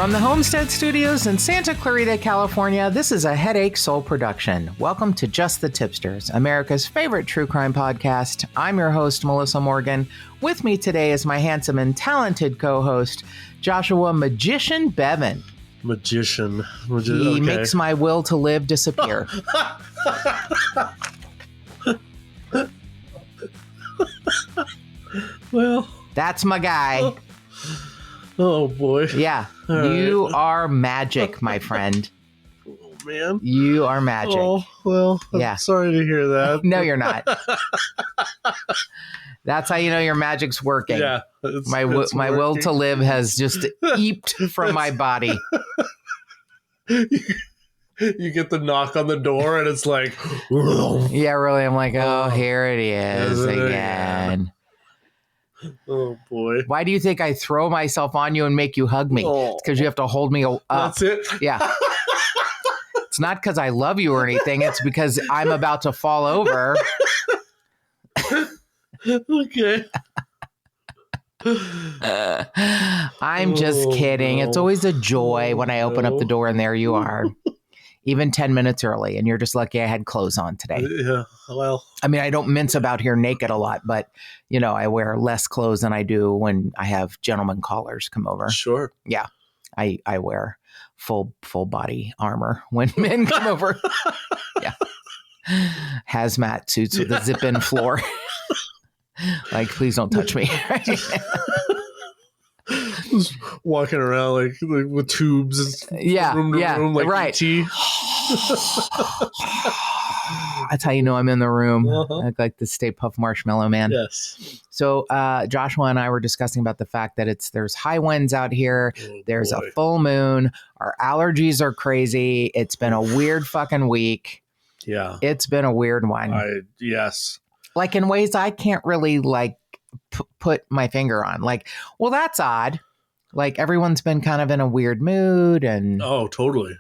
From the Homestead Studios in Santa Clarita, California, this is a Headache Soul production. Welcome to Just the Tip-Sters, America's favorite true crime podcast. I'm your host, Melissa Morgan. With me today is my handsome and talented co-host, Joshua Magician Bevan. Magician. He okay. makes my will to live disappear. Well, that's my guy. Oh boy. Yeah. All you right. are magic, my friend. Oh man. You are magic. Oh, well, Yeah. I'm sorry to hear that. No, you're not. That's how you know your magic's working. Yeah. My will to live has just eeped from my body. You get the knock on the door and it's like, Yeah, really. I'm like, oh, here it is again. Oh boy. Why do you think I throw myself on you and make you hug me? Oh. It's because you have to hold me up. That's it? Yeah. It's not because I love you or anything. It's because I'm about to fall over. Okay. I'm just kidding. No. It's always a joy when I open up the door and there you are. Even 10 minutes early, and you're just lucky I had clothes on today. Yeah, well. I mean, I don't mince about here naked a lot, but, you know, I wear less clothes than I do when I have gentlemen callers come over. Sure. Yeah, I wear full body armor when men come over. Yeah. Hazmat suits with a zip-in floor. Like, please don't touch me. Just walking around like with tubes. Yeah, room to yeah, room, like right. ET. That's how you know I'm in the room. Uh-huh. I look like the Stay Puft Marshmallow Man. Yes. So Joshua and I were discussing about the fact that there's high winds out here. Oh, There's boy. a full moon. Our allergies are crazy. It's been a weird fucking week. Yeah. It's been a weird one. Yes. Like in ways I can't really like put my finger on. Like, well, that's odd. Like everyone's been kind of in a weird mood and Oh, totally.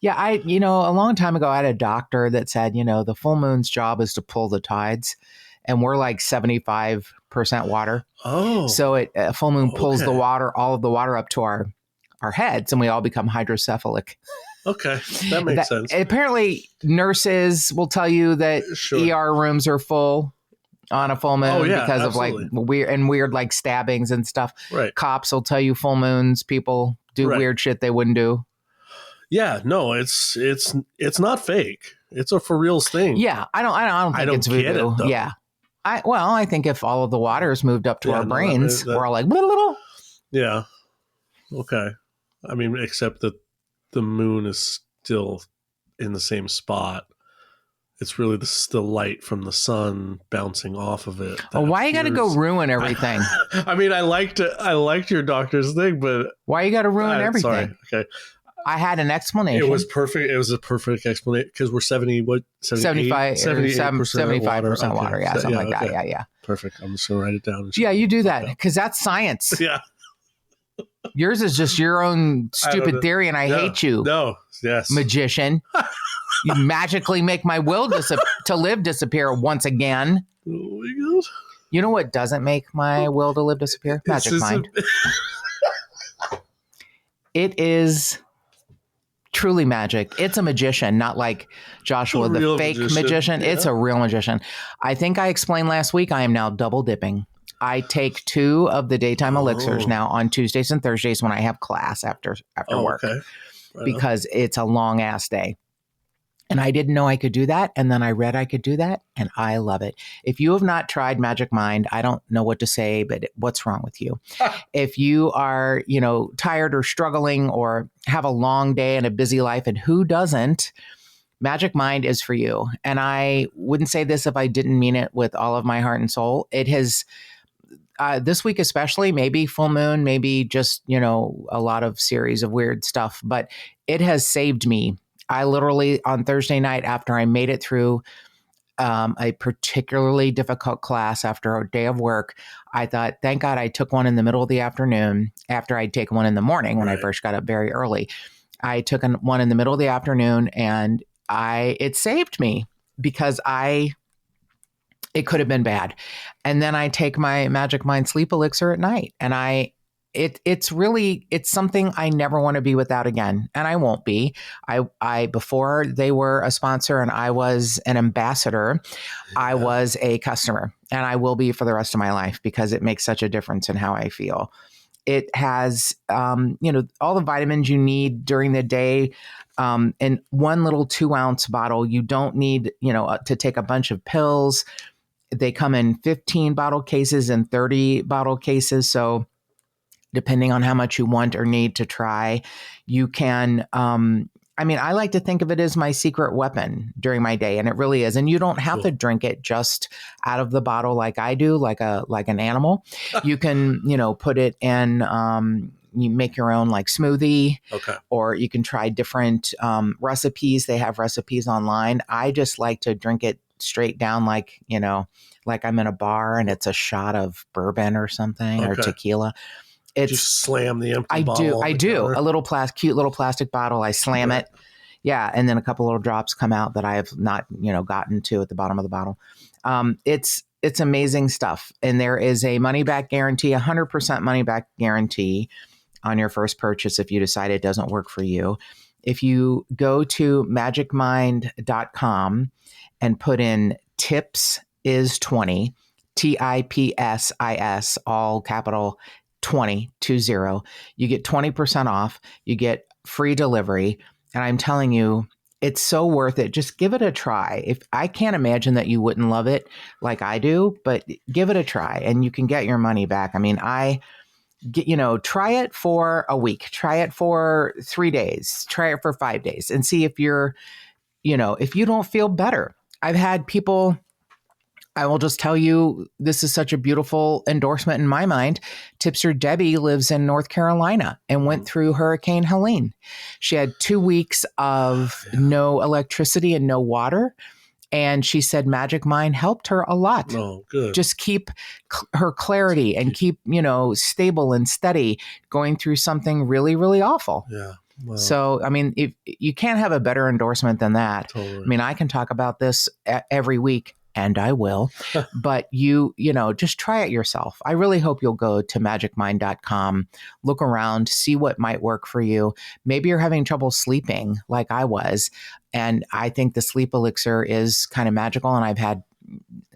yeah, a long time ago I had a doctor that said, the full moon's job is to pull the tides and we're like 75% water. Oh. So a full moon pulls Okay. the water, all of the water up to our heads and we all become hydrocephalic. Okay. That makes sense. Apparently nurses will tell you that Sure. ER rooms are full on a full moon Oh, yeah, because absolutely. of like weird like stabbings and stuff. Right. Cops will tell you full moons, people do Right. weird shit they wouldn't do. Yeah. No, it's not fake. It's a for reals thing. Yeah, I don't think it's voodoo. get it, though. Yeah. I think if all of the water is moved up to Yeah, our no, brains, that- we're all like, blah, blah, blah. Yeah. Okay. I mean, except that the moon is still in the same spot. It's really the light from the sun bouncing off of it. Oh, why you got to go appears- ruin everything? I mean, I liked your doctor's thing, but Why you got to ruin everything? Sorry. Okay. I had an explanation. It was perfect. It was a perfect explanation because we're 75% 78% water. Yeah, something like that. Yeah. Perfect. I'm just going to write it down. Yeah, you do that because that's science. Yeah. Yours is just your own stupid know. theory, and I hate you, No. Yes. magician. You magically make my will to live disappear once again. Oh my God. You know what doesn't make my will to live disappear? Magic It's just mind. It is truly magic. It's a magician, not like Joshua, A the real fake magician. magician. It's Yeah. a real magician. I think I explained last week I am now double dipping. I take 2 of the daytime elixirs Oh. now on Tuesdays and Thursdays when I have class after work Okay. Right on. because it's a long ass day. And I didn't know I could do that. And then I read I could do that. And I love it. If you have not tried Magic Mind, I don't know what to say, but what's wrong with you? If you are, tired or struggling or have a long day and a busy life, and who doesn't, Magic Mind is for you. And I wouldn't say this if I didn't mean it with all of my heart and soul. It has, this week especially, maybe full moon, maybe just, a lot of series of weird stuff, but it has saved me. I literally, on Thursday night, after I made it through a particularly difficult class after a day of work, I thought, thank God I took one in the middle of the afternoon after I'd taken one in the morning when I first got up very early. I took one in the middle of the afternoon and it saved me because it could have been bad. And then I take my Magic Mind sleep elixir at night and I it's something I never want to be without again. And I won't be. I before they were a sponsor and I was an ambassador, I was a customer, and I will be for the rest of my life because it makes such a difference in how I feel. It has, all the vitamins you need during the day. In one little 2-ounce bottle. You don't need, to take a bunch of pills. They come in 15 bottle cases and 30 bottle cases. So depending on how much you want or need to try, you can, I like to think of it as my secret weapon during my day, and it really is. And you don't have to drink it just out of the bottle like I do, like an animal. You can, put it in, you make your own like smoothie, or you can try different recipes. They have recipes online. I just like to drink it straight down, like I'm in a bar and it's a shot of bourbon or something or tequila. Just slam the empty bottle. I do. A little cute little plastic bottle. I slam it. Yeah. And then a couple little drops come out that I have not, gotten to at the bottom of the bottle. It's amazing stuff. And there is a money back guarantee, 100% money back guarantee on your first purchase if you decide it doesn't work for you. If you go to magicmind.com and put in tips is 20, TIPSIS, all capital 20, you get 20% off, you get free delivery. And I'm telling you, it's so worth it. Just give it a try. If I can't imagine that you wouldn't love it like I do, but give it a try and you can get your money back. Try it for a week, try it for 3 days, try it for 5 days and see if if you don't feel better. I've had people, I will just tell you, this is such a beautiful endorsement in my mind. Tipster Debbie lives in North Carolina and went through Hurricane Helene. She had 2 weeks of no electricity and no water. And she said Magic Mind helped her a lot. Oh, good. Just keep her clarity and keep, stable and steady going through something really, really awful. Yeah. Wow. So, if you can't have a better endorsement than that. Totally. I can talk about this every week. And I will, but just try it yourself. I really hope you'll go to magicmind.com, look around, see what might work for you. Maybe you're having trouble sleeping like I was. And I think the sleep elixir is kind of magical. And I've had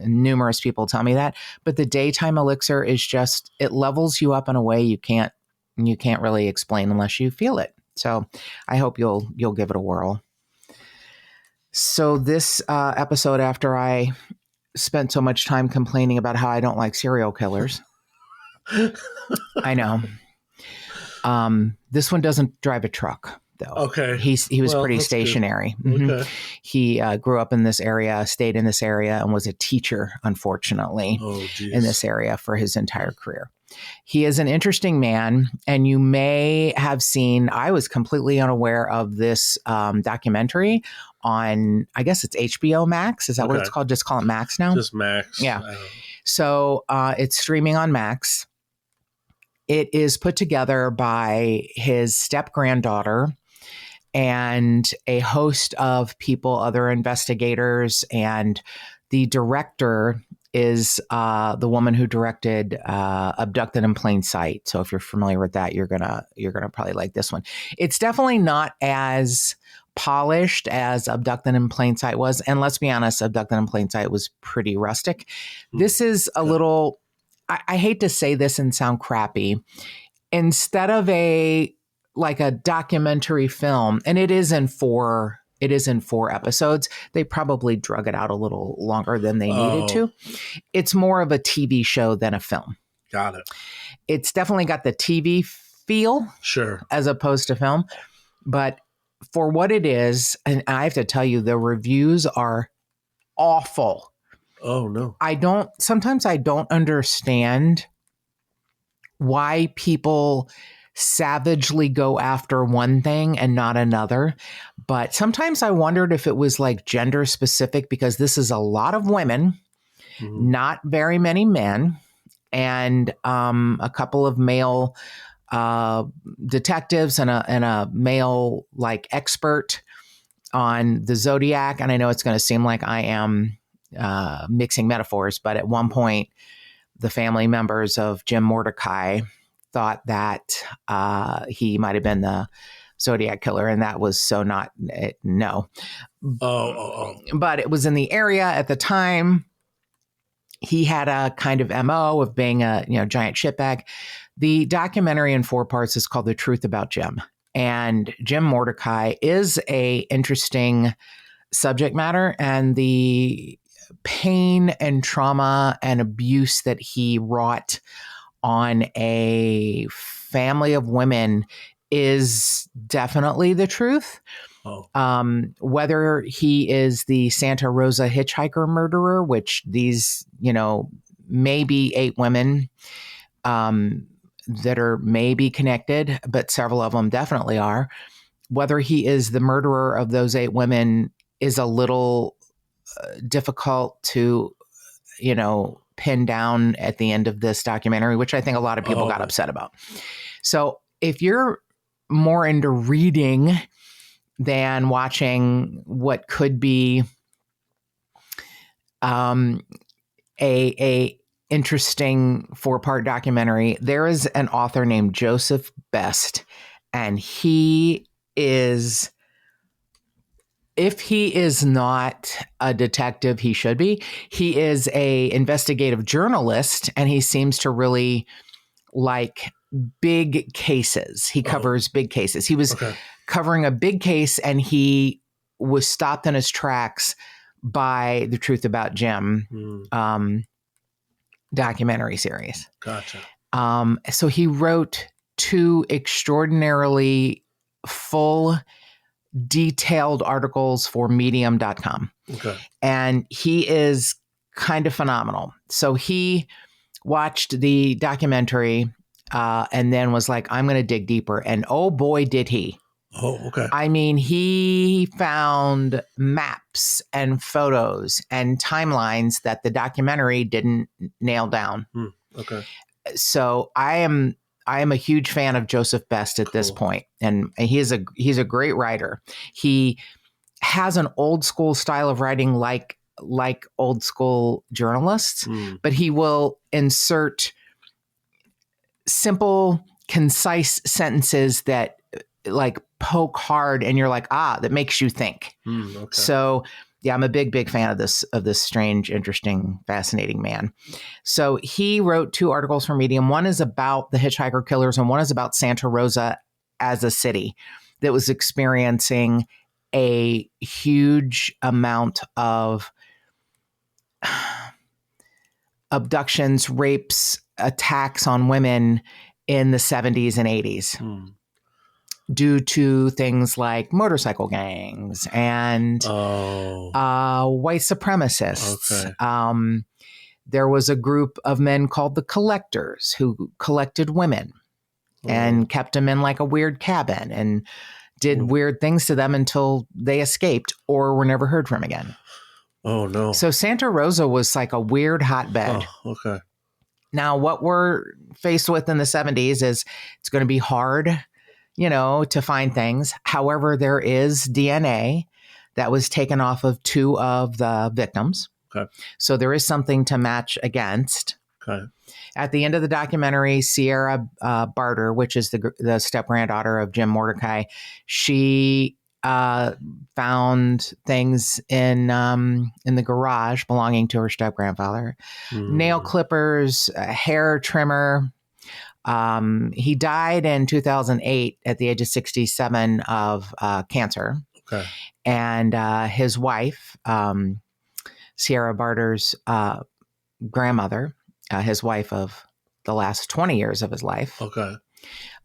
numerous people tell me that, but the daytime elixir is just, it levels you up in a way you can't really explain unless you feel it. So I hope you'll give it a whirl. So this episode, after I spent so much time complaining about how I don't like serial killers, I know. This one doesn't drive a truck, though. Okay. He was pretty stationary. Mm-hmm. Okay. He grew up in this area, stayed in this area, and was a teacher, unfortunately, in this area for his entire career. He is an interesting man, and you may have seen, I was completely unaware of this documentary on, I guess it's HBO Max. Is that what it's called? Just call it Max now? Just Max. Yeah. So it's streaming on Max. It is put together by his step-granddaughter and a host of people, other investigators, and the director is the woman who directed Abducted in Plain Sight. So if you're familiar with that, you're gonna probably like this one. It's definitely not as polished as Abducted in Plain Sight was, and let's be honest, Abducted in Plain Sight was pretty rustic. This is a little. I hate to say this and sound crappy. Instead of a documentary film, and it is in 4 episodes. They probably drug it out a little longer than they needed to. It's more of a TV show than a film. Got it. It's definitely got the TV feel, sure, as opposed to film. But for what it is, and I have to tell you, the reviews are awful. Oh, no. Sometimes I don't understand why people savagely go after one thing and not another. But sometimes I wondered if it was like gender specific, because this is a lot of women, not very many men, and a couple of male detectives and a male expert on the Zodiac. And I know it's going to seem like I am mixing metaphors, but at one point, the family members of Jim Moredcai thought that he might have been the Zodiac killer, and that was so not no. But it was in the area at the time. He had a kind of MO of being a giant shitbag. The documentary in 4 parts is called The Truth About Jim. And Jim Moredcai is a interesting subject matter, and the pain and trauma and abuse that he wrought on a family of women is definitely the truth. Whether he is the Santa Rosa hitchhiker murderer, which these, maybe 8 women that are maybe connected, but several of them definitely are. Whether he is the murderer of those 8 women is a little difficult to, pin down at the end of this documentary, which I think a lot of people got upset about. So if you're more into reading than watching what could be a interesting 4-part documentary, there is an author named Joseph Best, and he is, if he is not a detective, he should be. He is a investigative journalist, and he seems to really like big cases. He covers big cases. He was covering a big case, and he was stopped in his tracks by The Truth About Jim documentary series. Gotcha. So he wrote 2 extraordinarily full, detailed articles for medium.com. Okay. And he is kind of phenomenal. So he watched the documentary and then was like, I'm going to dig deeper. And oh boy, did he. Oh, okay. I mean, he found maps and photos and timelines that the documentary didn't nail down. Okay. So I am a huge fan of Joseph Best at this point, and he's a great writer. He has an old school style of writing, like old school journalists, but he will insert simple, concise sentences that like poke hard, and you're like, that makes you think. Okay. So yeah, I'm a big fan of this strange, interesting, fascinating man. So he wrote 2 articles for Medium. One is about the hitchhiker killers, and one is about Santa Rosa as a city that was experiencing a huge amount of abductions, rapes, attacks on women in the 70s and 80s. Due to things like motorcycle gangs and white supremacists. Okay. There was a group of men called the Collectors who collected women and kept them in like a weird cabin and did weird things to them until they escaped or were never heard from again. Oh, no. So Santa Rosa was like a weird hotbed. Oh, okay. Now, what we're faced with in the 70s is it's going to be hard, to find things. However, there is DNA that was taken off of 2 of the victims. Okay. So there is something to match against. Okay. At the end of the documentary, Sierra Barter, which is the step-granddaughter of Jim Moredcai, she found things in the garage belonging to her step-grandfather. Nail clippers, a hair trimmer. He died in 2008 at the age of 67 of cancer. Okay. And his wife, Sierra Barter's grandmother, his wife of the last 20 years of his life,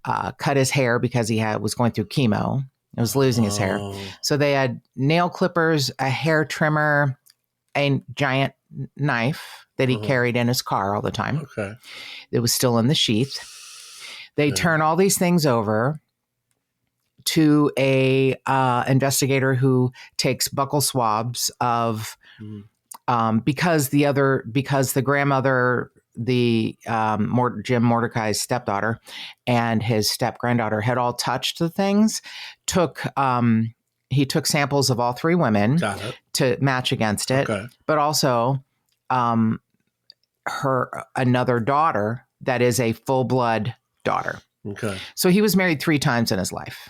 cut his hair because he was going through chemo. He was losing his hair. So they had nail clippers, a hair trimmer, a giant knife that he carried in his car all the time. Okay. It was still in the sheath. They turn all these things over to a investigator who takes buccal swabs of because the grandmother, Jim Moredcai's stepdaughter and his step granddaughter had all touched the things. He took samples of all 3 women to match against it, but also her another daughter that is a full blood daughter. Okay. So he was married 3 times in his life.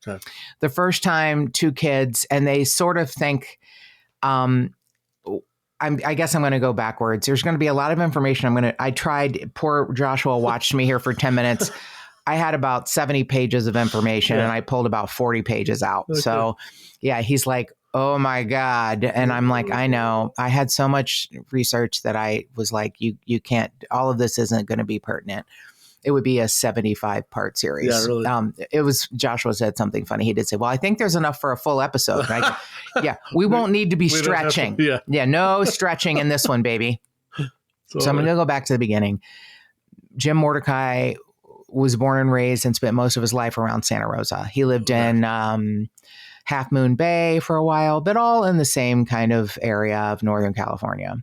Okay. The first time, 2 kids, and they sort of think, I guess I'm going to go backwards. There's going to be a lot of information. I tried, poor Joshua watched me here for 10 minutes. I had about 70 pages of information and I pulled about 40 pages out. Okay. So yeah, he's like, oh my God. And I'm like, I know. I had so much research that I was like, you can't, all of this isn't going to be pertinent. It would be a 75-part series. Yeah, really. It was, Joshua said something funny. He did say, well, I think there's enough for a full episode. Yeah, we won't need to be stretching. Yeah, no stretching in this one, baby. So I'm going to go back to the beginning. Jim Moredcai was born and raised and spent most of his life around Santa Rosa. He lived in Half Moon Bay for a while, but all in the same kind of area of Northern California.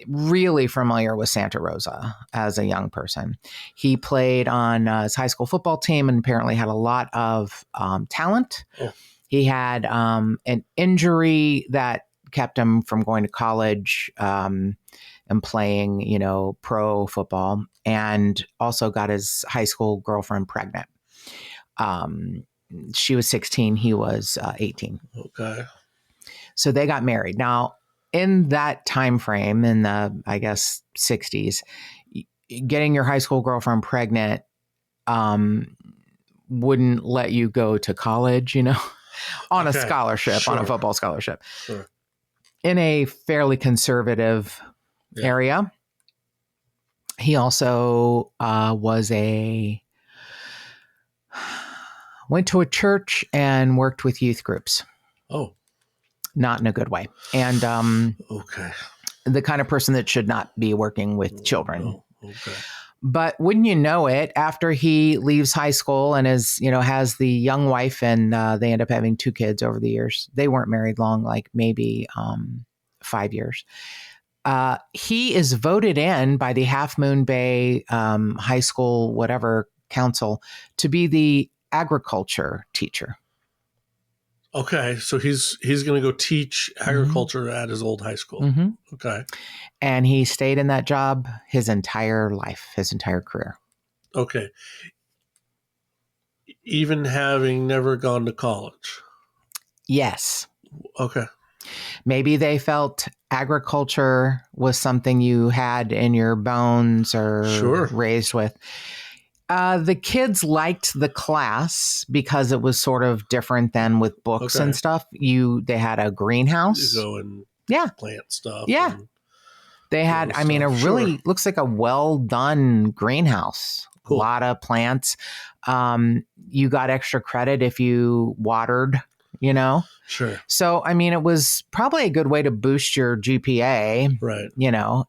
Really familiar with Santa Rosa as a young person. He played on his high school football team and apparently had a lot of talent. Oh. He had an injury that kept him from going to college and playing, pro football, and also got his high school girlfriend pregnant. She was 16. He was 18. Okay. So they got married. Now, in that time frame, in the, I guess, 60s, getting your high school girlfriend pregnant wouldn't let you go to college, on a scholarship, on a football scholarship. Sure. In a fairly conservative area. He also went to a church and worked with youth groups. Oh. Not in a good way. And okay. The kind of person that should not be working with children. Oh, okay. But wouldn't you know it, after he leaves high school and has the young wife, and they end up having 2 kids over the years. They weren't married long, like maybe 5 years. He is voted in by the Half Moon Bay High School, whatever council, to be the agriculture teacher. Okay, so he's going to go teach agriculture at his old high school. Mm-hmm. Okay. And he stayed in that job his entire life, his entire career. Okay. Even having never gone to college? Yes. Okay. Maybe they felt agriculture was something you had in your bones or raised with. The kids liked the class because it was sort of different than with books and stuff. They had a greenhouse. You go and plant stuff. Yeah. They had, really looks like a well done greenhouse. Cool. A lot of plants. You got extra credit if you watered, Sure. So, it was probably a good way to boost your GPA. Right.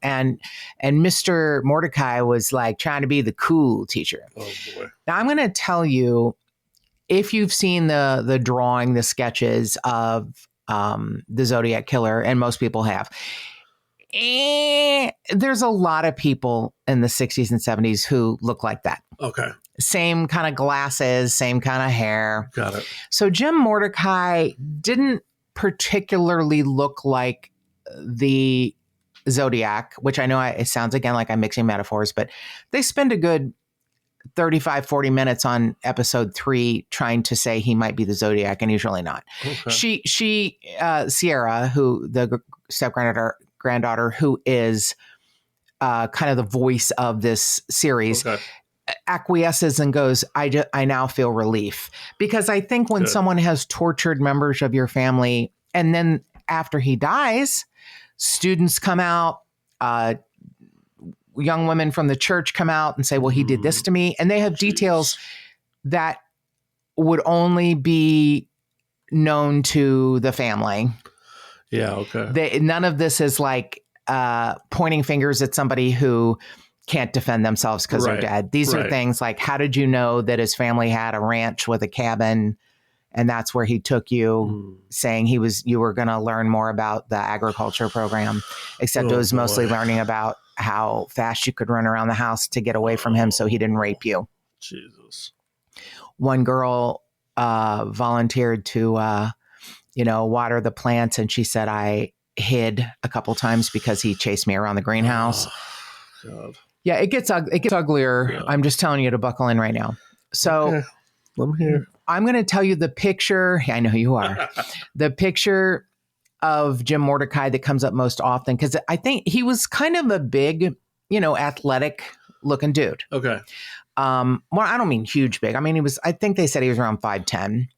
And Mr. Mordecai was like trying to be the cool teacher. Oh, boy. Now, I'm going to tell you, if you've seen the drawing, the sketches of the Zodiac Killer, and most people have, there's a lot of people in the 60s and 70s who look like that. Okay. Same kind of glasses, same kind of hair. Got it. So Jim Moredcai didn't particularly look like the Zodiac, which I know it sounds again like I'm mixing metaphors, but they spend a good 35, 40 minutes on episode 3 trying to say he might be the Zodiac, and he's really not. Okay. She Sierra, who the step-granddaughter, who is kind of the voice of this series, acquiesces and goes, I now feel relief. Because I think when someone has tortured members of your family, and then after he dies, students come out, young women from the church come out and say, well, he did this to me. And they have details that would only be known to the family. Yeah, okay. None of this is like pointing fingers at somebody who can't defend themselves because they're dead. These are things like, how did you know that his family had a ranch with a cabin and that's where he took you, saying you were going to learn more about the agriculture program, except it was mostly learning about how fast you could run around the house to get away from him so he didn't rape you. Jesus. One girl volunteered to, water the plants, and she said, I hid a couple times because he chased me around the greenhouse. God. Yeah, it gets uglier. Yeah. I'm just telling you to buckle in right now. So Okay. I'm here. I'm going to tell you the picture. I know you are. The picture of Jim Moredcai that comes up most often, because I think he was kind of a big, athletic looking dude. Okay. Well, I don't mean huge big. I mean, I think they said he was around 5'10".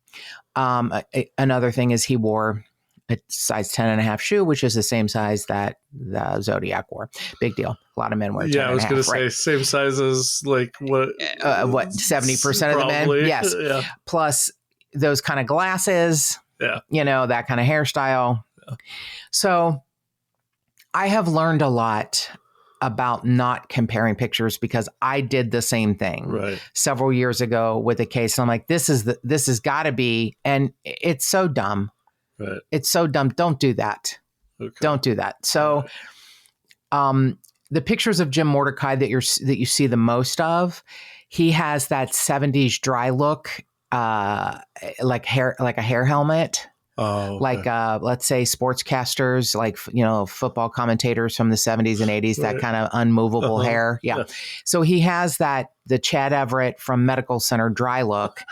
Another thing is he wore a size 10 and a half shoe, which is the same size that the Zodiac wore. Big deal. A lot of men wear 10 Yeah, I was going to say same size as like what 70% of the men? probably. Yes. Yeah. Plus those kind of glasses, Yeah. That kind of hairstyle. Yeah. So I have learned a lot about not comparing pictures because I did the same thing several years ago with a case. I'm like, this has got to be, and it's so dumb. Right. It's so dumb. Don't do that. Okay. Don't do that. So, the pictures of Jim Moredcai that you see the most of, he has that 70s dry look, like a hair helmet. Oh, okay. Like, let's say sportscasters, like, football commentators from the 70s and 80s, that kind of unmovable hair. Yeah. So he has the Chad Everett from Medical Center dry look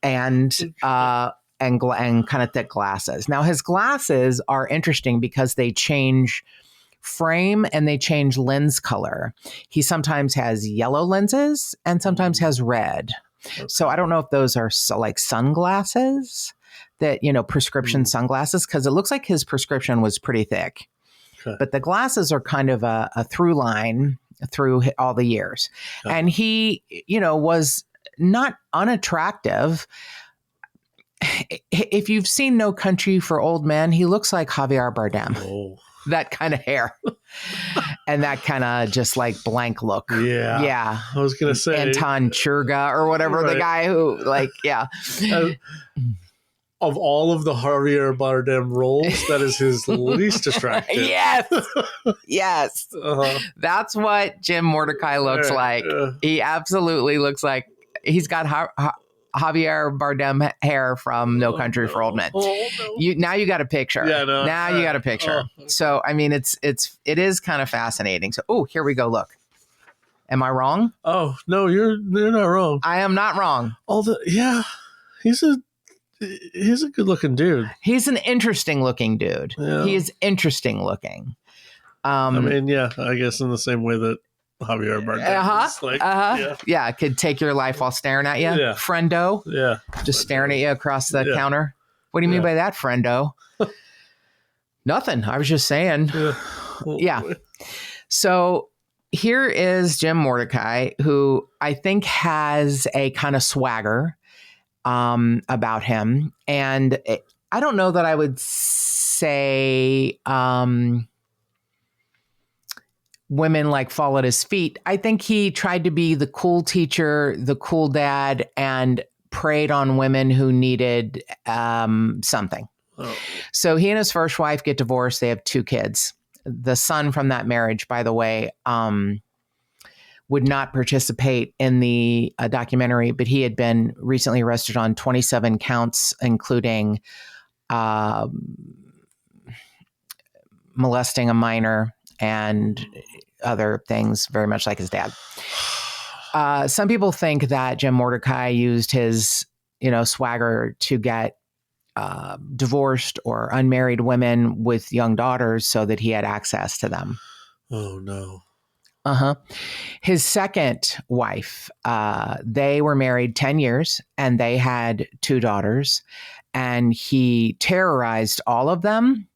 and kind of thick glasses. Now, his glasses are interesting because they change frame and they change lens color. He sometimes has yellow lenses and sometimes has red. Okay. So I don't know if those are like sunglasses that, prescription sunglasses, because it looks like his prescription was pretty thick. Okay. But the glasses are kind of a through line through all the years. Okay. And he, was not unattractive. If you've seen No Country for Old Men, he looks like Javier Bardem. Oh. That kind of hair and that kind of just like blank look. Yeah. Yeah. I was going to say Anton Churga or whatever, the guy who of all of the Javier Bardem roles, that is his least attractive. Yes. Yes. That's what Jim Moredcai looks like. He absolutely looks like he's got Javier Bardem hair from No Country for Old Men. Now you got a picture. Yeah, no. Now you got a picture. So I mean, it is kind of fascinating. So here we go. Look, am I wrong? Oh no, you're not wrong. I am not wrong. He's a good looking dude. He's an interesting looking dude. Yeah. He is interesting looking. I mean, yeah, I guess in the same way that Javier Bardem Yeah, could take your life while staring at you. Yeah. Friendo. Yeah. Just staring at you across the counter. What do you mean by that, friendo? Nothing. I was just saying. Yeah. So here is Jim Moredcai, who I think has a kind of swagger about him. And I don't know that I would say women like fall at his feet. I think he tried to be the cool teacher, the cool dad, and preyed on women who needed something. Oh. So he and his first wife get divorced. They have 2 kids. The son from that marriage, by the way, would not participate in the documentary, but he had been recently arrested on 27 counts, including molesting a minor and other things, very much like his dad. Some people think that Jim Moredcai used his, swagger to get divorced or unmarried women with young daughters so that he had access to them. Oh, no. His second wife, they were married 10 years and they had 2 daughters, and he terrorized all of them,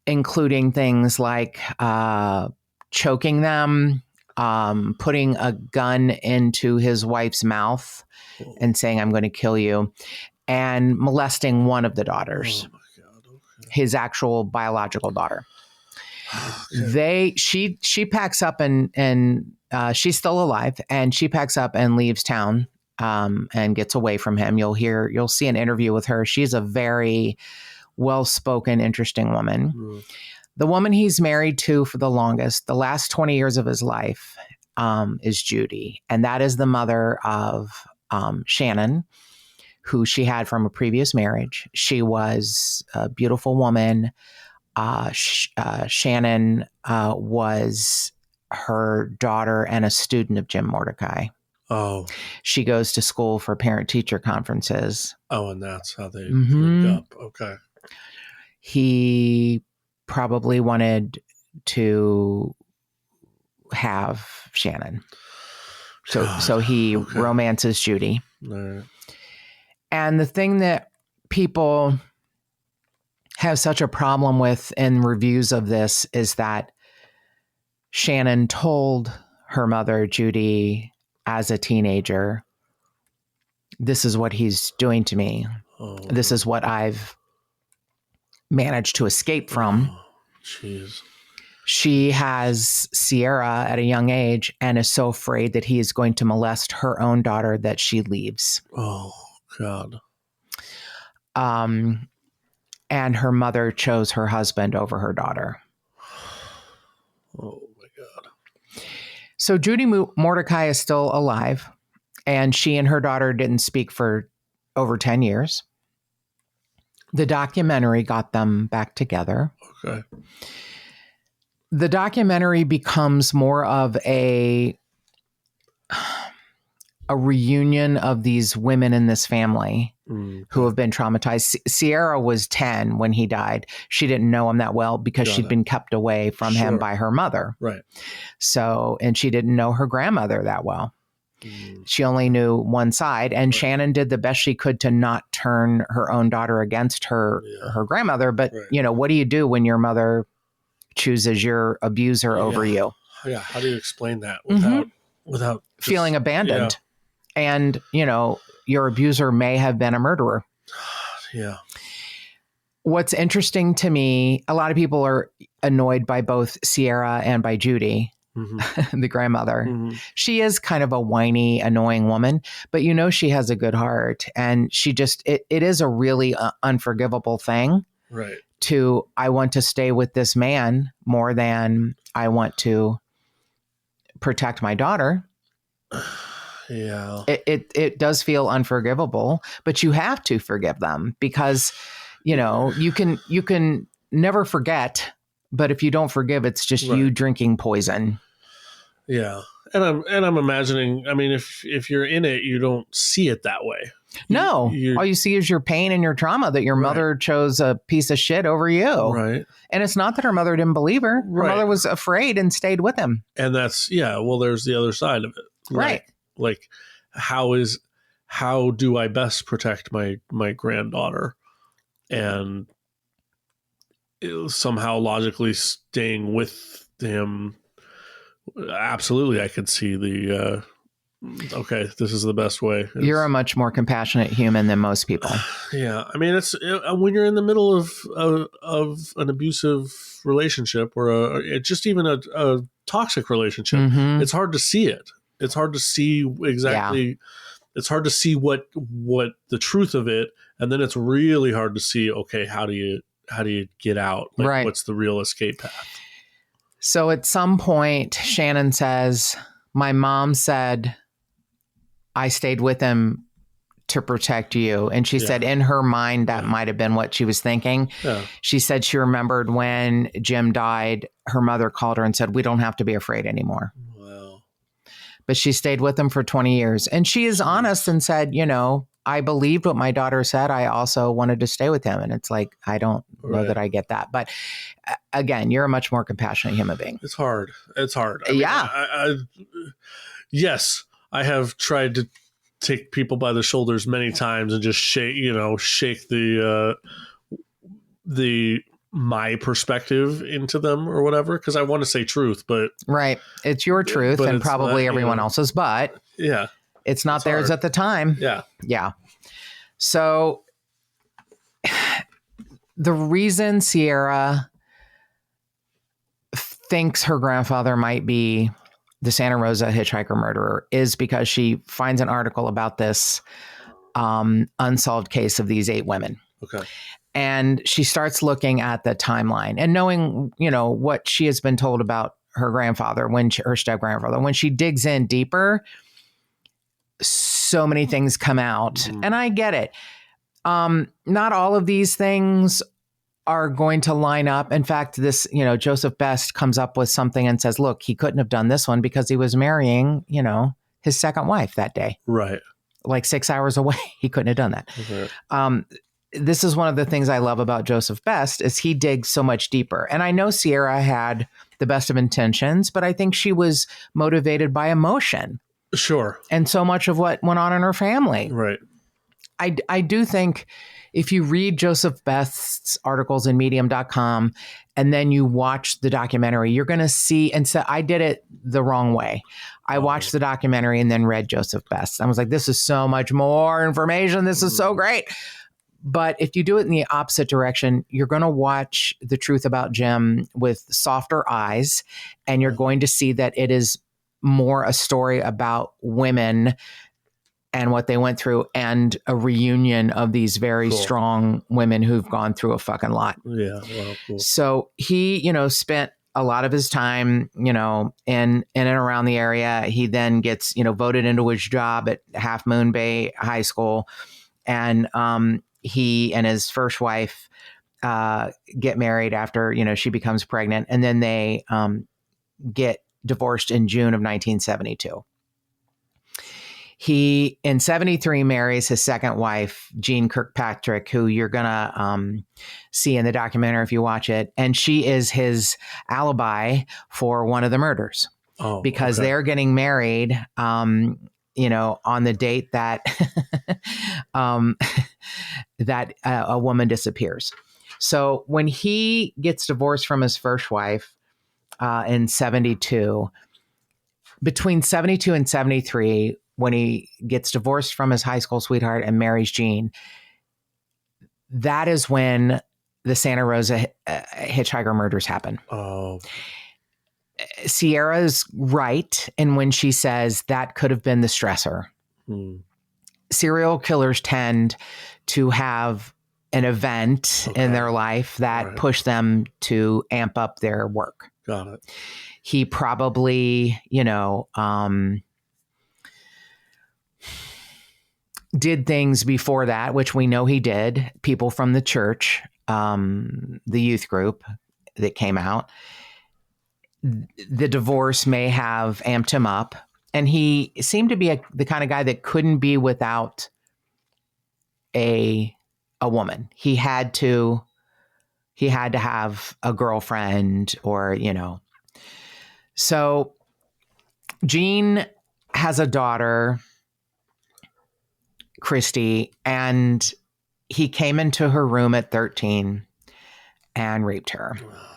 including things like choking them, putting a gun into his wife's mouth and saying, "I'm going to kill you," and molesting one of the daughters, oh my God, okay. His actual biological daughter. Okay. She packs up and she's still alive, and she packs up and leaves town and gets away from him. You'll see an interview with her. She's a very well-spoken, interesting woman. Mm. The woman he's married to for the longest, the last 20 years of his life, is Judy. And that is the mother of Shannon, who she had from a previous marriage. She was a beautiful woman. Shannon was her daughter and a student of Jim Moredcai. Oh. She goes to school for parent-teacher conferences. Oh, and that's how they linked up. Okay. He probably wanted to have Shannon. So he romances Judy. Right. And the thing that people have such a problem with in reviews of this is that Shannon told her mother, Judy, as a teenager, this is what he's doing to me. Oh. This is what I've managed to escape from. Oh, jeez. She has Sierra at a young age and is so afraid that he is going to molest her own daughter that she leaves. Oh, God. And her mother chose her husband over her daughter. Oh, my God. So Judy Mordecai is still alive, and she and her daughter didn't speak for over 10 years. The documentary got them back together. Okay. The documentary becomes more of a reunion of these women in this family who have been traumatized. Sierra was 10 when he died. She didn't know him that well because she'd been kept away from him by her mother. Right. So, and she didn't know her grandmother that well. She only knew one side, and Shannon did the best she could to not turn her own daughter against her grandmother. But, you know, what do you do when your mother chooses your abuser over you? Yeah. How do you explain that without just, feeling abandoned? And, you know, your abuser may have been a murderer. Yeah. What's interesting to me, a lot of people are annoyed by both Sierra and by Judy, the grandmother. She is kind of a whiny, annoying woman, but you know she has a good heart. And she just, it is a really unforgivable thing. Right. I want to stay with this man more than I want to protect my daughter. Yeah. It does feel unforgivable, but you have to forgive them because, you know, you can never forget, but if you don't forgive, it's just you drinking poison. Yeah. And I'm imagining, I mean, if you're in it, you don't see it that way. No, all you see is your pain and your trauma that your mother chose a piece of shit over you. Right. And it's not that her mother didn't believe her. Her mother was afraid and stayed with him. And that's, well, there's the other side of it. Right. Like how do I best protect my granddaughter? And somehow logically staying with him. Absolutely. I could see the, okay, this is the best way. You're a much more compassionate human than most people. Yeah. I mean, it's when you're in the middle of an abusive relationship or just even a toxic relationship, it's hard to see it. It's hard to see exactly. Yeah. It's hard to see what the truth of it. And then it's really hard to see, okay, how do you get out? Like, what's the real escape path? So at some point, Shannon says, my mom said, I stayed with him to protect you. And she said in her mind, that might have been what she was thinking. Yeah. She said she remembered when Jim died, her mother called her and said, we don't have to be afraid anymore. Wow. But she stayed with him for 20 years. And she is honest and said, you know, I believed what my daughter said. I also wanted to stay with him. And it's like, I don't know that I get that. But again, you're a much more compassionate human being. It's hard. I mean, yes, I have tried to take people by the shoulders many times and just shake the my perspective into them or whatever, because I want to say truth, but it's your truth and probably everyone else's, but it's not theirs at the time. Yeah. So the reason Sierra thinks her grandfather might be the Santa Rosa hitchhiker murderer is because she finds an article about this unsolved case of these 8 women. Okay. And she starts looking at the timeline and knowing, you know, what she has been told about her grandfather, her step-grandfather. When she digs in deeper, so many things come out. And I get it. Not all of these things are going to line up. In fact, this, Joseph Best comes up with something and says, look, he couldn't have done this one because he was marrying, his second wife that day. Right. Like 6 hours away. He couldn't have done that. Right. This is one of the things I love about Joseph Best is he digs so much deeper. And I know Sierra had the best of intentions, but I think she was motivated by emotion. Sure. And so much of what went on in her family. Right. I do think if you read Joseph Best's articles in medium.com and then you watch the documentary, you're going to see, and so I did it the wrong way. I watched the documentary and then read Joseph Best. I was like, this is so much more information. This is so great. But if you do it in the opposite direction, you're going to watch The Truth About Jim with softer eyes, and you're going to see that it is more a story about women and what they went through and a reunion of these very strong women who've gone through a fucking lot. Yeah. Well, cool. So he, spent a lot of his time, in and around the area. He then gets, voted into his job at Half Moon Bay High School. And he and his first wife get married after, she becomes pregnant. And then they get divorced in June of 1972. He, in 73, marries his second wife, Jean Kirkpatrick, who you're going to see in the documentary if you watch it. And she is his alibi for one of the murders. Oh, because they're getting married, on the date that that a woman disappears. So when he gets divorced from his first wife in 72, between 72 and 73, when he gets divorced from his high school sweetheart and marries Jean, that is when the Santa Rosa Hitchhiker Murders happen. Oh. Sierra's right in when she says that could have been the stressor. Serial killers tend to have an event in their life that push them to amp up their work. Got it. He probably, did things before that, which we know he did. People from the church, the youth group that came out. The divorce may have amped him up. And he seemed to be the kind of guy that couldn't be without a woman. He had to have a girlfriend or, So Jean has a daughter, Christy, and he came into her room at 13 and raped her. Oh,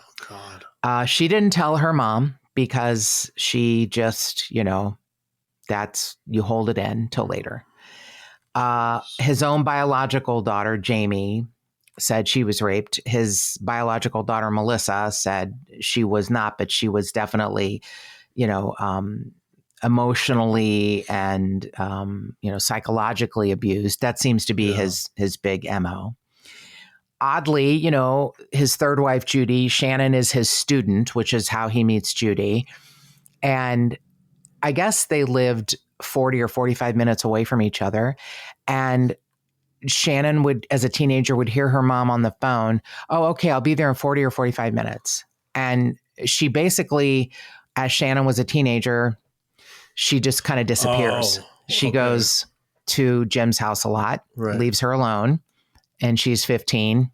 God. She didn't tell her mom because she just, that's, you hold it in till later. His own biological daughter, Jamie, said she was raped. His biological daughter, Melissa, said she was not, but she was definitely, emotionally and, psychologically abused. That seems to be his big MO. Oddly, his third wife, Judy, Shannon is his student, which is how he meets Judy. And I guess they lived 40 or 45 minutes away from each other. And Shannon would, as a teenager, would hear her mom on the phone. Oh, okay, I'll be there in 40 or 45 minutes. And she basically, as Shannon was a teenager, she just kind of disappears. She goes to Jim's house a lot, leaves her alone, and she's 15.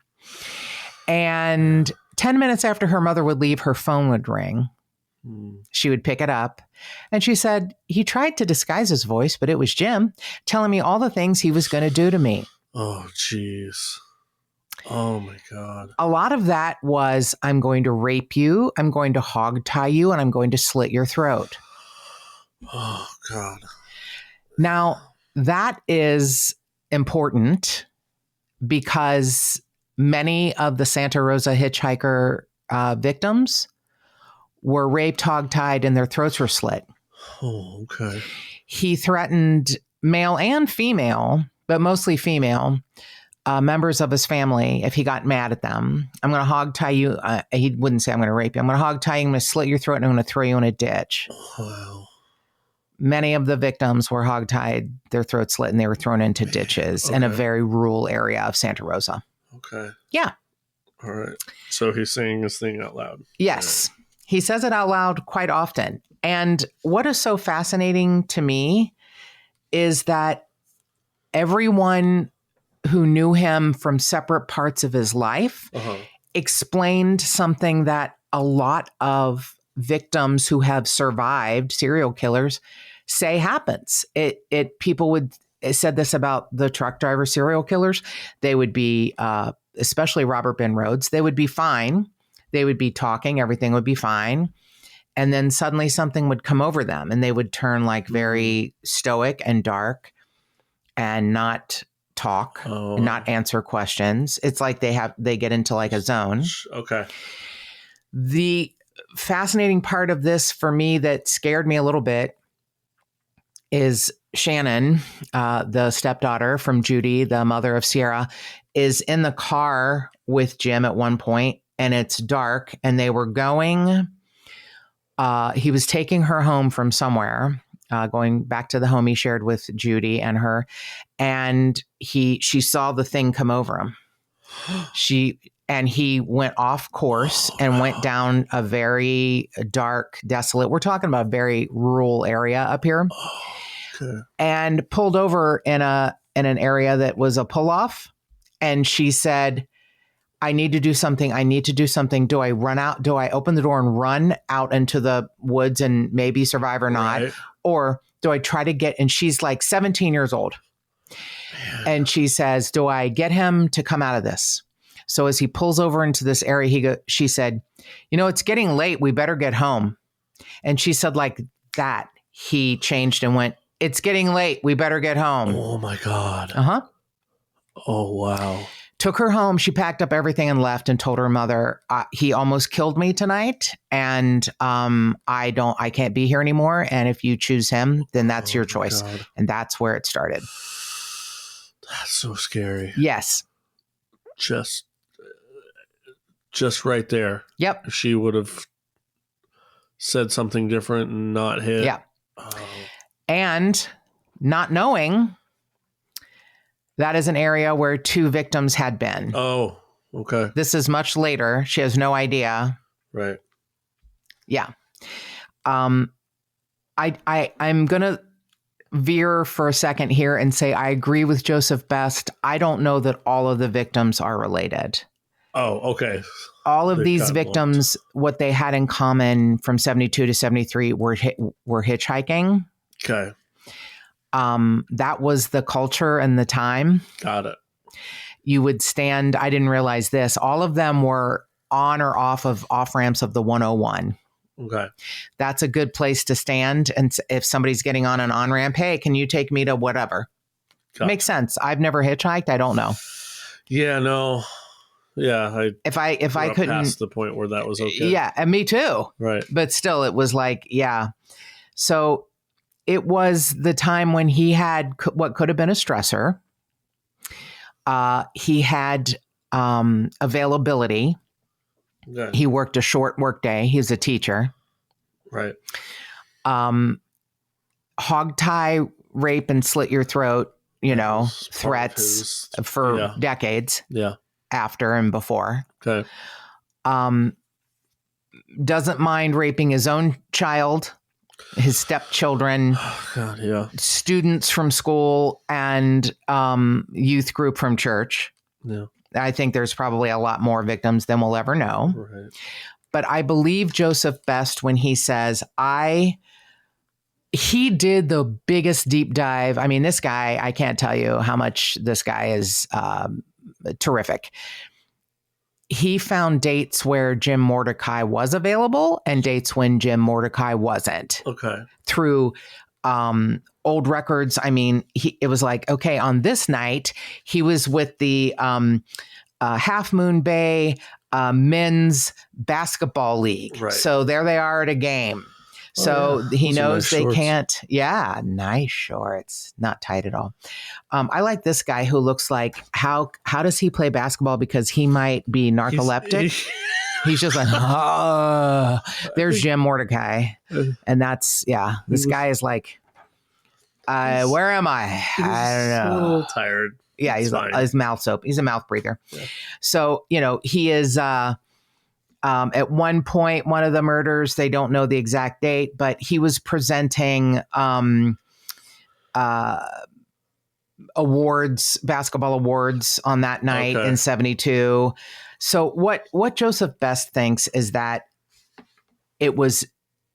And 10 minutes after her mother would leave, her phone would ring. She would pick it up. And she said, he tried to disguise his voice, but it was Jim telling me all the things he was going to do to me. Oh, jeez. Oh, my God. A lot of that was, I'm going to rape you, I'm going to hog tie you, and I'm going to slit your throat. Oh, God. Now, that is important because many of the Santa Rosa Hitchhiker victims were raped, hogtied, and their throats were slit. Oh, okay. He threatened male and female, but mostly female, members of his family if he got mad at them. I'm going to hogtie you. He wouldn't say I'm going to rape you. I'm going to hogtie you, I'm going to slit your throat, and I'm going to throw you in a ditch. Wow. Many of the victims were hogtied, their throats slit, and they were thrown into ditches in a very rural area of Santa Rosa. Okay. Yeah. All right. So he's saying this thing out loud. Yes. He says it out loud quite often. And what is so fascinating to me is that everyone who knew him from separate parts of his life explained something that a lot of victims who have survived serial killers say happens. People would said this about the truck driver serial killers. They would be, especially Robert Ben Rhodes, they would be fine. They would be talking, everything would be fine. And then suddenly something would come over them and they would turn like very stoic and dark and not talk, not answer questions. It's like they get into like a zone. Okay. The fascinating part of this for me that scared me a little bit is Shannon, the stepdaughter from Judy, the mother of Sierra, is in the car with Jim at one point, and it's dark, and they were going, he was taking her home from somewhere, going back to the home he shared with Judy and her, and she saw the thing come over him. He went off course and went down a very dark, desolate, we're talking about a very rural area up here, and pulled over in an area that was a pull-off. And she said, I need to do something. Do I run out? Do I open the door and run out into the woods and maybe survive or not? Right. Or do I try to get, and she's like 17 years old. Man. And she says, do I get him to come out of this? So as he pulls over into this area, she said, it's getting late. We better get home. And she said like that, he changed and went, it's getting late. We better get home. Oh my God. Oh, wow. Took her home. She packed up everything and left and told her mother, he almost killed me tonight. And I can't be here anymore. And if you choose him, then that's your choice. God. And that's where it started. That's so scary. Yes. Just right there. Yep. If she would have said something different and not hit. Yeah. And not knowing that is an area where 2 victims had been. Oh, okay. This is much later. She has no idea. Right. Yeah. I'm going to veer for a second here and say I agree with Joseph Best. I don't know that all of the victims are related. Oh, okay. All of these victims, what they had in common from 72 to 73 were hitchhiking. Okay. That was the culture and the time. Got it. You would stand, I didn't realize this, all of them were on or off ramps of the 101. Okay. That's a good place to stand. And if somebody's getting on an on-ramp, hey, can you take me to whatever? Makes sense. I've never hitchhiked. I don't know. Yeah, no. Yeah. If I couldn't past the point where that was okay. Yeah. And me too. Right. But still it was like, yeah. So it was the time when he had what could have been a stressor. He had availability. Okay. He worked a short work day. He was a teacher. Right. Hog tie, rape, and slit your throat, threats for decades. Yeah. After and before. Okay. Doesn't mind raping his own child, his stepchildren, students from school, and youth group from church. Yeah. I think there's probably a lot more victims than we'll ever know. Right. But I believe Joseph Best when he says, he did the biggest deep dive. I mean, this guy, I can't tell you how much this guy is terrific. He found dates where Jim Moredcai was available and dates when Jim Moredcai wasn't. Okay. Through old records. I mean, it was like, okay, on this night, he was with the Half Moon Bay men's basketball league. Right. So there they are at a game. So he knows they can't. Yeah, nice shorts. Not tight at all. I like this guy who looks like, how does he play basketball? Because he might be narcoleptic. He's just like, there's Jim Moredcai. And that's, this guy is like, where am I? I don't know. A little tired. Yeah, It's fine. his mouth's open. He's a mouth breather. Yeah. So, he is, at one point, one of the murders, they don't know the exact date, but he was presenting basketball awards on that night in 72. So what Joseph Best thinks is that it was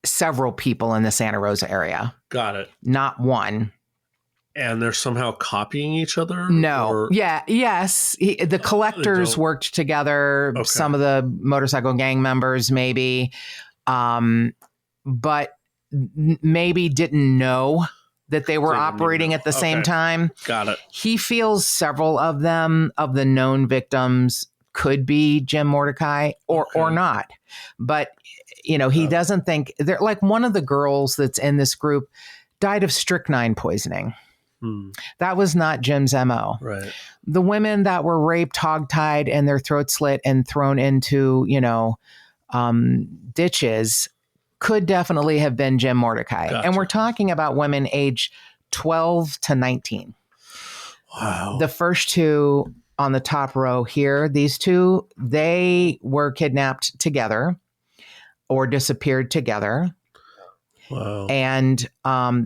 several people in the Santa Rosa area. Got it. Not one. And they're somehow copying each other? No. Yes. The collectors worked together. Okay. Some of the motorcycle gang members, maybe, but maybe didn't know that they were operating at the same time. Got it. He feels several of them, of the known victims, could be Jim Moredcai or not. But, he doesn't think they're like one of the girls that's in this group died of strychnine poisoning. That was not Jim's MO. Right. The women that were raped, hogtied, and their throats slit and thrown into, ditches could definitely have been Jim Moredcai. Gotcha. And we're talking about women aged 12 to 19. Wow. The first two on the top row here, these two, they were kidnapped together or disappeared together. Wow. And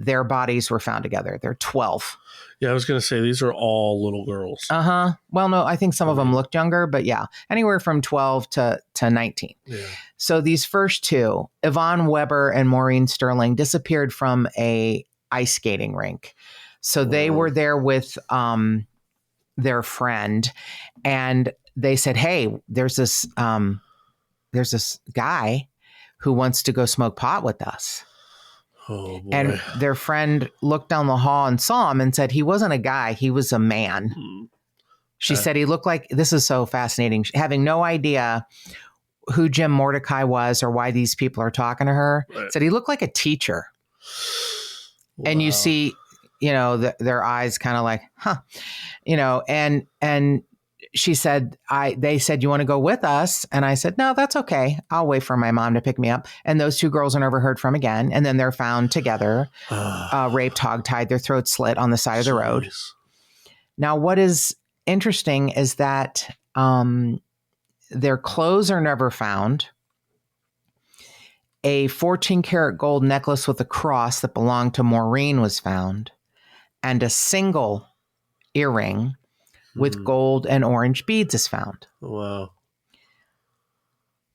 their bodies were found together. They're 12. Yeah, I was going to say, these are all little girls. Uh-huh. Well, no, I think some of them looked younger, but yeah, anywhere from 12 to 19. Yeah. So these first two, Yvonne Weber and Maureen Sterling, disappeared from a ice skating rink. So they were there with their friend, and they said, hey, there's this guy who wants to go smoke pot with us. Oh, boy. And their friend looked down the hall and saw him and said he wasn't a guy, he was a man. She said he looked like, this is so fascinating, having no idea who Jim Moredcai was or why these people are talking to her, said he looked like a teacher. Wow. And you see, their eyes kind of like, huh, and she said, they said, you want to go with us? And I said, no, that's okay. I'll wait for my mom to pick me up. And those two girls are never heard from again. And then they're found together, raped, hogtied, their throats slit on the side of the road. Now, what is interesting is that their clothes are never found. A 14-karat gold necklace with a cross that belonged to Maureen was found. And a single earring with gold and orange beads is found. Wow.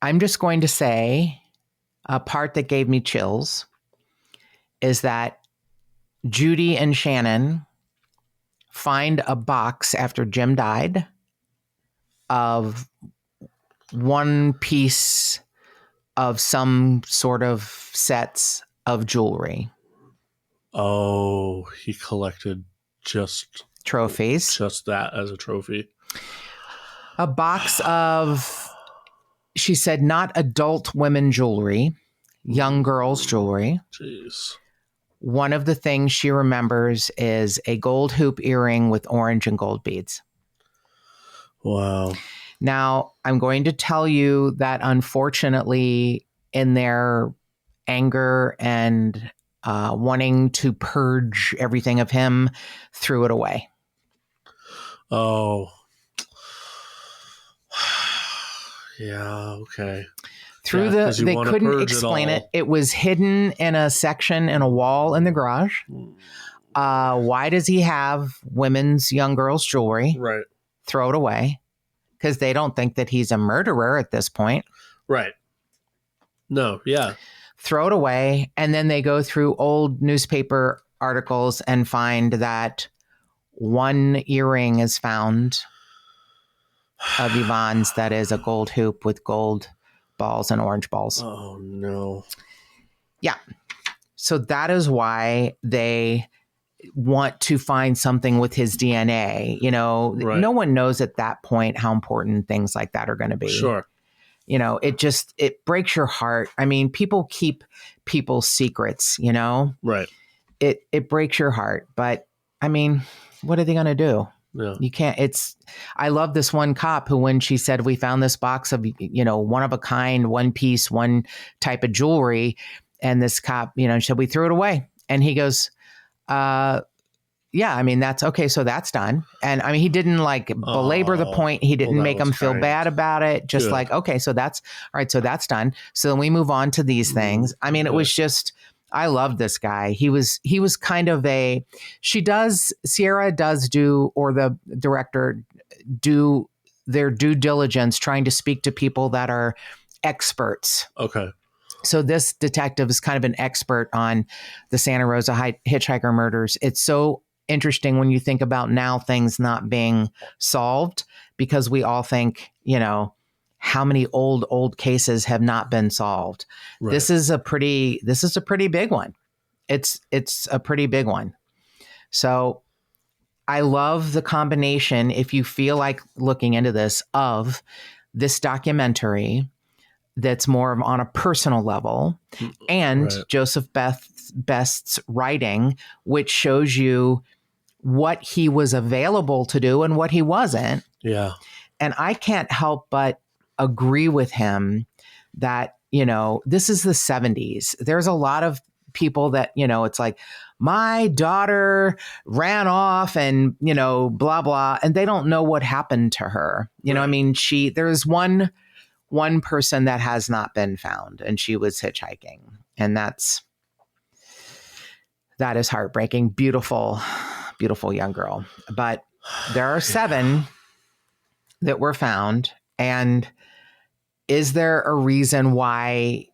I'm just going to say a part that gave me chills is that Judy and Shannon find a box after Jim died of one piece of some sort of sets of jewelry. Oh, he collected just trophies. Just that as a trophy. A box of, she said, not adult women jewelry, young girls jewelry. Jeez. One of the things she remembers is a gold hoop earring with orange and gold beads. Wow. Now, I'm going to tell you that unfortunately, in their anger and wanting to purge everything of him, threw it away. Oh. Yeah, okay. They couldn't explain it. It was hidden in a section in a wall in the garage. Why does he have women's young girls' jewelry? Right. Throw it away. Because they don't think that he's a murderer at this point. Right. No, yeah. Throw it away. And then they go through old newspaper articles and find that one earring is found of Yvonne's that is a gold hoop with gold balls and orange balls. Oh, no. Yeah. So that is why they want to find something with his DNA. No one knows at that point how important things like that are going to be. Sure. It breaks your heart. I mean, people keep people's secrets, Right. It breaks your heart. But I mean, what are they going to do? Yeah. You can't, I love this one cop who, when she said, we found this box of, one of a kind, one piece, one type of jewelry. And this cop, said, we threw it away. And he goes, yeah, I mean, that's okay. So that's done. And I mean, he didn't like belabor the point. He didn't make him feel bad about it. Just Good. like, okay, so that's all right. So that's done. So then we move on to these things. I mean, it was just, I loved this guy. He was kind of Sierra does do, or the director do their due diligence trying to speak to people that are experts. Okay. So this detective is kind of an expert on the Santa Rosa Hitchhiker murders. It's so interesting when you think about now things not being solved, because we all think, how many old cases have not been solved. Right. This is a pretty big one. It's a pretty big one. So I love the combination, if you feel like looking into this, of this documentary that's more of on a personal level, and Joseph Best's writing, which shows you what he was available to do and what he wasn't. Yeah. And I can't help but agree with him that, this is the 70s. There's a lot of people that, it's like, my daughter ran off and, blah, blah, and they don't know what happened to her. I mean, there's one person that has not been found, and she was hitchhiking. And that is heartbreaking. Beautiful, beautiful young girl. But there are 7 that were found. And is there a reason why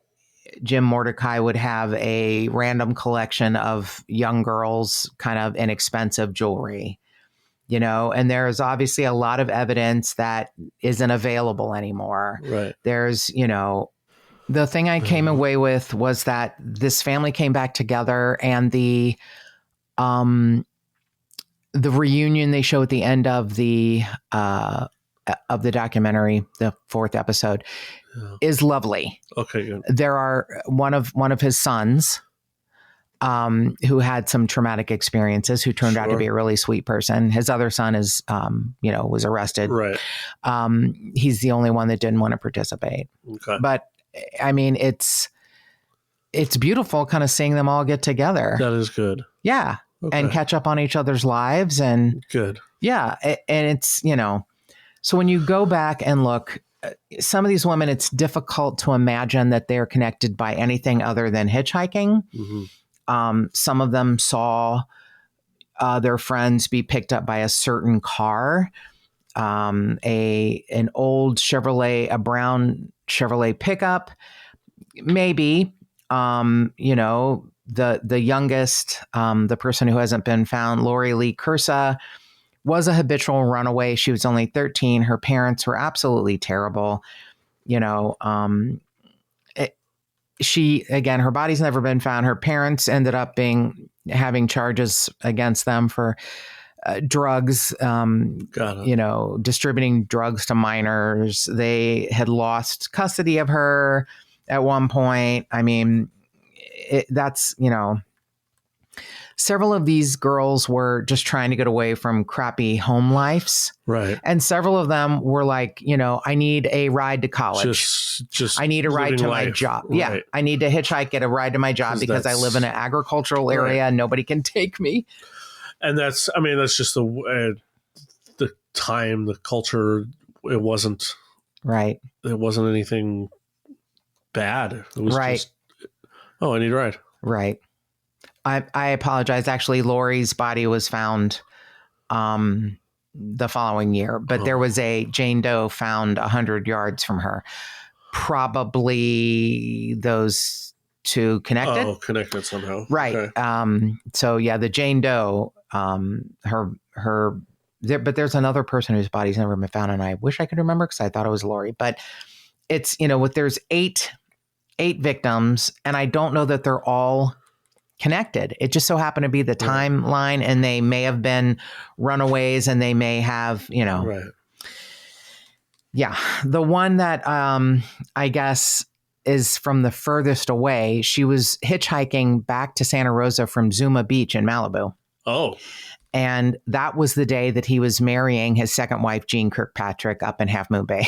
Jim Moredcai would have a random collection of young girls' kind of inexpensive jewelry? And there's obviously a lot of evidence that isn't available anymore. Right. There's, the thing I came away with was that this family came back together, and the reunion they show at the end of the documentary, the 4th episode, is lovely. Okay, good. There are one of his sons, who had some traumatic experiences, who turned out to be a really sweet person. His other son is, was arrested. Right. He's the only one that didn't want to participate. Okay. But I mean, it's beautiful kind of seeing them all get together. That is good. Yeah. Okay. And catch up on each other's lives. And good. Yeah. And it's, so when you go back and look, some of these women, it's difficult to imagine that they're connected by anything other than hitchhiking. Mm-hmm. Some of them saw their friends be picked up by a certain car, an old Chevrolet, a brown Chevrolet pickup, maybe. The youngest, the person who hasn't been found, Lori Lee Cursa, was a habitual runaway. She was only 13. Her parents were absolutely terrible. Her body's never been found. Her parents ended up having charges against them for drugs, distributing drugs to minors. They had lost custody of her at one point. I mean, several of these girls were just trying to get away from crappy home lives. Right. And several of them were like, I need a ride to college. Just I need a ride to my job. Right. Yeah. I need to hitchhike, get a ride to my job because I live in an agricultural area and nobody can take me. And that's just the time, the culture. It wasn't right. It wasn't anything bad. It was just, I need a ride. Right. I apologize. Actually, Lori's body was found the following year, but there was a Jane Doe found 100 yards from her. Probably those two connected. Oh, connected somehow. Right. Okay. So yeah, the Jane Doe, but there's another person whose body's never been found, and I wish I could remember because I thought it was Lori. But it's there's eight victims, and I don't know that they're all connected. It just so happened to be the timeline, and they may have been runaways, and they may have, Right. Yeah. The one that I guess is from the furthest away, she was hitchhiking back to Santa Rosa from Zuma Beach in Malibu. Oh. And that was the day that he was marrying his second wife, Jean Kirkpatrick, up in Half Moon Bay.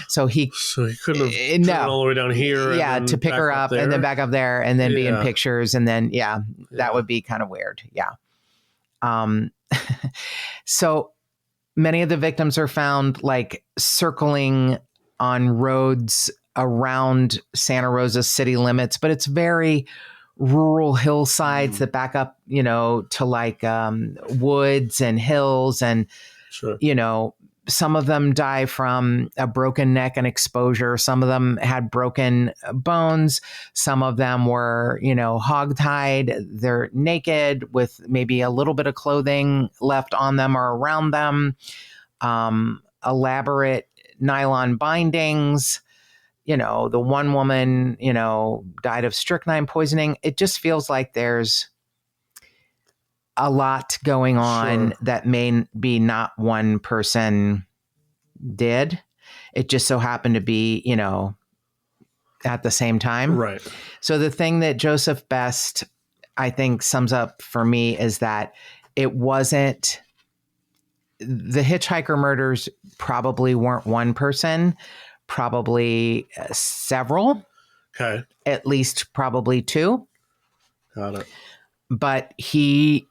So he couldn't have driven all the way down here. Yeah, to pick her up and then back up there and then be in pictures. And then, that would be kind of weird. Yeah. Um, so many of the victims are found like circling on roads around Santa Rosa city limits, but it's very rural hillsides that back up, to like woods and hills. And, Sure. some of them die from a broken neck and exposure. Some of them had broken bones. Some of them were, hogtied. They're naked with maybe a little bit of clothing left on them or around them. Elaborate nylon bindings. The one woman, died of strychnine poisoning. It just feels like there's a lot going on that may be not one person did. It just so happened to be, at the same time. Right. So the thing that Joseph Best, I think, sums up for me is that it wasn't the Hitchhiker murders probably weren't one person, probably several. Okay. At least probably two. Got it. But he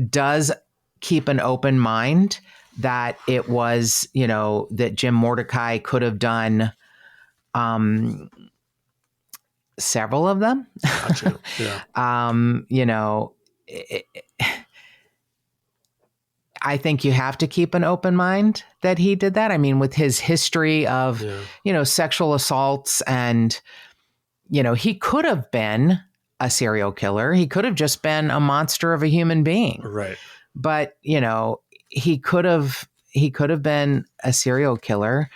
does keep an open mind that it was, that Jim Moredcai could have done several of them. Gotcha. Yeah. I think you have to keep an open mind that he did that. I mean, with his history of, sexual assaults and, he could have been a serial killer. He could have just been a monster of a human being. Right. But, he could have been a serial killer.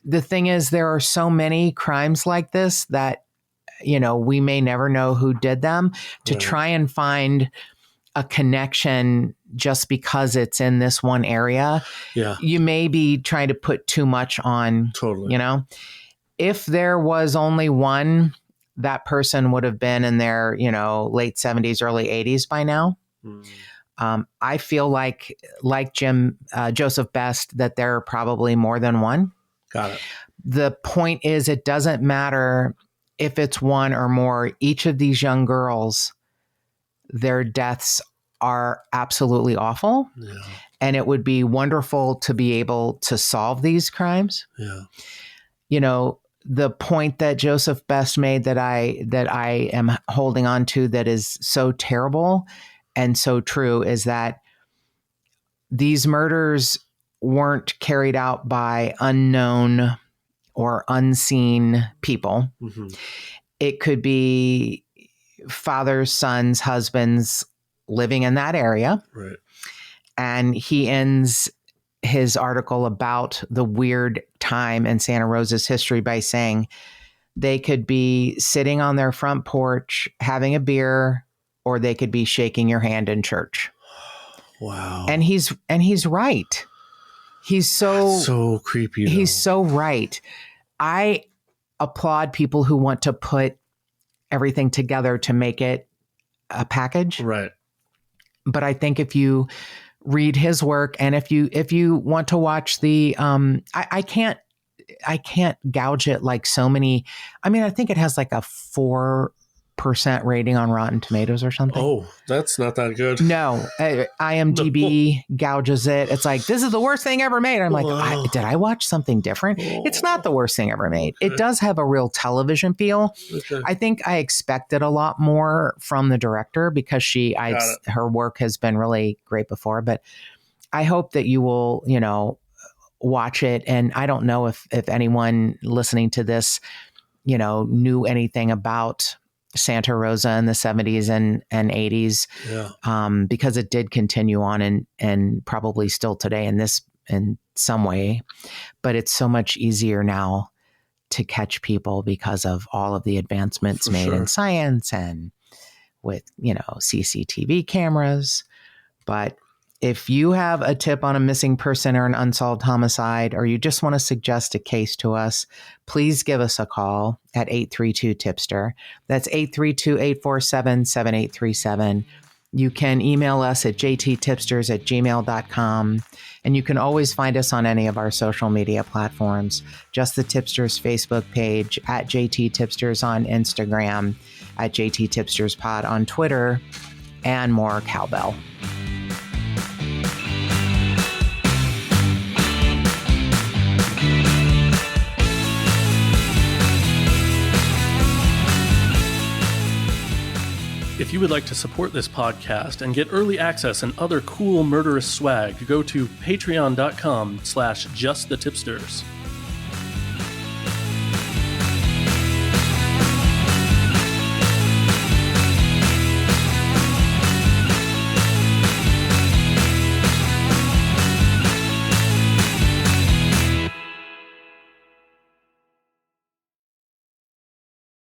The thing is, there are so many crimes like this that, we may never know who did them. To try and find a connection just because it's in this one area, you may be trying to put too much on. Totally. If there was only one, that person would have been in their, late 70s, early 80s by now. I feel like Joseph Best, that there are probably more than one. Got it. The point is, it doesn't matter if it's one or more. Each of these young girls, their deaths are absolutely awful. Yeah. And it would be wonderful to be able to solve these crimes. Yeah. The point that Joseph Best made that I am holding on to that is so terrible and so true is that these murders weren't carried out by unknown or unseen people. Mm-hmm. It could be fathers, sons, husbands living in that area. Right. And he ends his article about the weird time in Santa Rosa's history by saying they could be sitting on their front porch having a beer, or they could be shaking your hand in church. Wow. And he's right. He's so creepy. Though. He's so right. I applaud people who want to put everything together to make it a package. Right. But I think if you read his work and if you want to watch the I can't gouge it like so many. I mean, I think it has like a 4% rating on Rotten Tomatoes or something. Oh, that's not that good. No, IMDb gouges it. It's like, this is the worst thing ever made. I'm like, did I watch something different? It's not the worst thing ever made. It does have a real television feel. Okay. I think I expected a lot more from the director because her work has been really great before, but I hope that you will, watch it. And I don't know if anyone listening to this, knew anything about Santa Rosa in the 70s and 80s, because it did continue on and probably still today in some way, but it's so much easier now to catch people because of all of the advancements made in science and with, CCTV cameras. But if you have a tip on a missing person or an unsolved homicide, or you just want to suggest a case to us, please give us a call at 832-TIPSTER. That's 832-847-7837. You can email us at jttipsters@gmail.com. And you can always find us on any of our social media platforms. Just the Tipsters Facebook page, at JTTipsters on Instagram, at JTTipstersPod on Twitter, and more cowbell. If you would like to support this podcast and get early access and other cool murderous swag, go to patreon.com/justthetipsters.